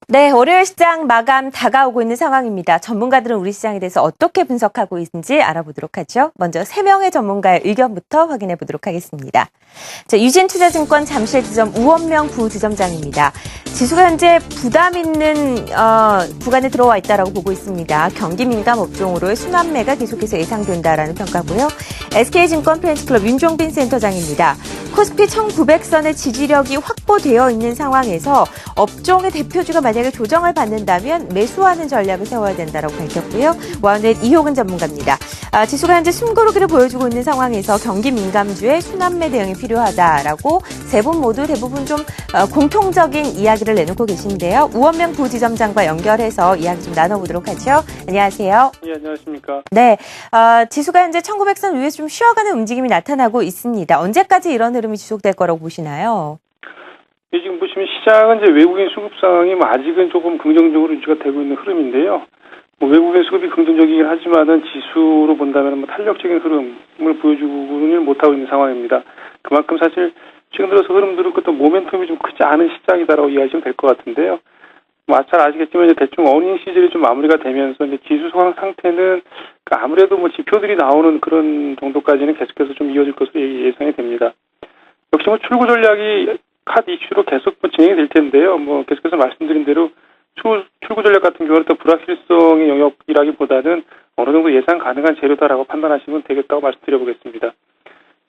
네, 월요일 시장 마감 다가오고 있는 상황입니다. 전문가들은 우리 시장에 대해서 어떻게 분석하고 있는지 알아보도록 하죠. 먼저 3명의 전문가의 의견부터 확인해 보도록 하겠습니다. 자, 유진투자증권 잠실지점 우원명 부지점장입니다. 지수가 현재 부담 있는 구간에 들어와 있다고 보고 있습니다. 경기 민감 업종으로의 순환매가 계속해서 예상된다라는 평가고요. SK증권 프렌치클럽 윤종빈 센터장입니다. 코스피 1900선의 지지력이 확보되어 있는 상황에서 업종의 대표주가 만약에 조정을 받는다면 매수하는 전략을 세워야 된다고 밝혔고요. 와운넷 이효근 전문가입니다. 지수가 현재 숨고르기를 보여주고 있는 상황에서 경기 민감주의 순환매 대응이 필요하다라고 세 분 모두 대부분 좀 공통적인 이야기를 내놓고 계신데요. 우원명 부지점장과 연결해서 이야기 좀 나눠보도록 하죠. 안녕하세요. 네, 안녕하십니까. 네, 지수가 현재 1900선 위에서 좀 쉬어가는 움직임이 나타나고 있습니다. 언제까지 이런 흐름이 지속될 거라고 보시나요? 네, 지금 보시면 시장은 이제 외국인 수급 상황이 아직은 조금 긍정적으로 유지가 되고 있는 흐름인데요. 외국인 수급이 긍정적이긴 하지만은 지수로 본다면 탄력적인 흐름을 보여주고는 못하고 있는 상황입니다. 그만큼 사실 최근 들어서 흐름들은 어떤 모멘텀이 좀 크지 않은 시장이다라고 이해하시면 될 것 같은데요. 잘 아시겠지만 이제 대충 어닝 시즌이 좀 마무리가 되면서 이제 지수 상태는 아무래도 지표들이 나오는 그런 정도까지는 계속해서 좀 이어질 것으로 예상이 됩니다. 역시 출구 전략이 카드 이슈로 계속 진행이 될 텐데요. 계속해서 말씀드린 대로 출구 전략 같은 경우는 또 불확실성의 영역이라기보다는 어느 정도 예상 가능한 재료다라고 판단하시면 되겠다고 말씀드려보겠습니다.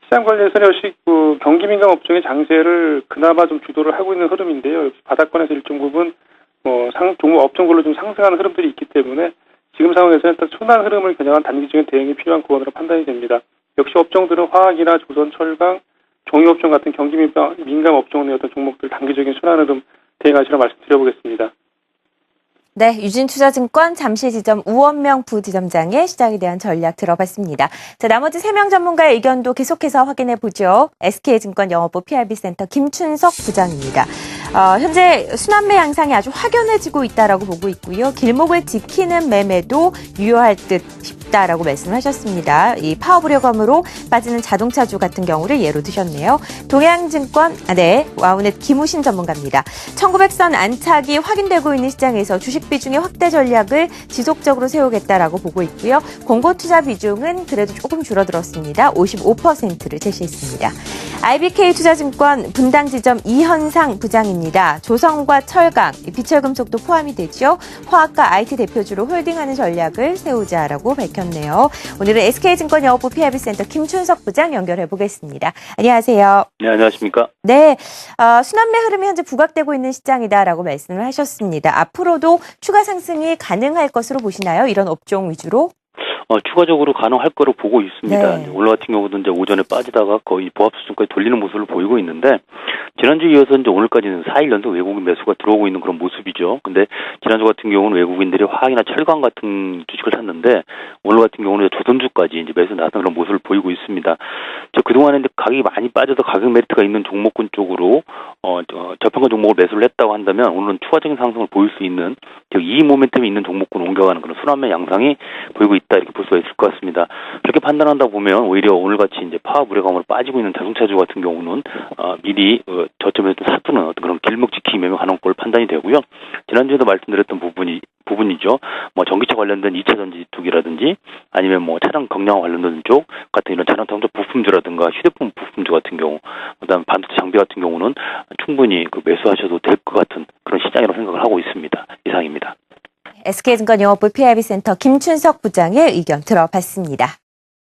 시장 관련해서는 역시 경기 민감 업종의 장세를 그나마 좀 주도를 하고 있는 흐름인데요. 역시 바닥권에서 일정 부분 종목 업종별로 좀 상승하는 흐름들이 있기 때문에 지금 상황에서는 일단 순환 흐름을 겨냥한 단기적인 대응이 필요한 구간으로 판단이 됩니다. 역시 업종들은 화학이나 조선, 철강, 종이업종 같은 경기 민감 업종의 어떤 종목들 단기적인 순환 흐름 대응하시라고 말씀드려보겠습니다. 네, 유진투자증권 잠실지점 우원명 부지점장의 시장에 대한 전략 들어봤습니다. 자, 나머지 3명 전문가의 의견도 계속해서 확인해 보죠. SK증권 영업부 PRB센터 김춘석 부장입니다. 현재 순환매 양상이 아주 확연해지고 있다라고 보고 있고요. 길목을 지키는 매매도 유효할 듯 싶다라고 말씀하셨습니다. 이 파워불여검으로 빠지는 자동차주 같은 경우를 예로 드셨네요. 동양증권, 와운넷 김우신 전문가입니다. 1900선 안착이 확인되고 있는 시장에서 주식 비중의 확대 전략을 지속적으로 세우겠다라고 보고 있고요. 공고 투자 비중은 그래도 조금 줄어들었습니다. 55%를 제시했습니다. IBK 투자증권 분당지점 이현상 부장입니다. 조선과 철강, 비철금속도 포함이 되죠. 화학과 IT 대표주로 홀딩하는 전략을 세우자라고 밝혔네요. 오늘은 SK증권 영업부 PRB센터 김춘석 부장 연결해 보겠습니다. 안녕하세요. 네, 안녕하십니까? 네, 순환매 흐름이 현재 부각되고 있는 시장이다라고 말씀을 하셨습니다. 앞으로도 추가 상승이 가능할 것으로 보시나요? 이런 업종 위주로? 추가적으로 가능할 거로 보고 있습니다. 네. 오늘 같은 경우도 이제 오전에 빠지다가 거의 보합 수준까지 돌리는 모습을 보이고 있는데, 지난주에 이어서 이제 오늘까지는 4일 연속 외국인 매수가 들어오고 있는 그런 모습이죠. 근데 지난주 같은 경우는 외국인들이 화학이나 철강 같은 주식을 샀는데, 오늘 같은 경우는 조선주까지 이제 매수 나타나는 그런 모습을 보이고 있습니다. 그동안에 이제 가격이 많이 빠져서 가격 메리트가 있는 종목군 쪽으로, 저평가 종목을 매수를 했다고 한다면, 오늘은 추가적인 상승을 보일 수 있는, 이 모멘텀이 있는 종목군 옮겨가는 그런 순환매 양상이 보이고 있다, 이렇게 볼 수가 있을 것 같습니다. 그렇게 판단한다 보면 오히려 오늘같이 이제 파업 우려감으로 빠지고 있는 자동차주 같은 경우는 미리 저점에서 좀 사두는 어떤 그런 길목 지킴이 매매 가능한 걸 판단이 되고요. 지난주에도 말씀드렸던 부분이죠. 전기차 관련된 2차 전지 투기라든지 아니면 차량 경량 관련된 쪽 같은 이런 자동차 부품주라든가 휴대폰 부품주 같은 경우, 그다음 반도체 장비 같은 경우는 충분히 매수하셔도 될 것 같은 그런 시장이라고 생각을 하고 있습니다. 이상입니다. SK증권 영업부 PRB센터 김춘석 부장의 의견 들어봤습니다.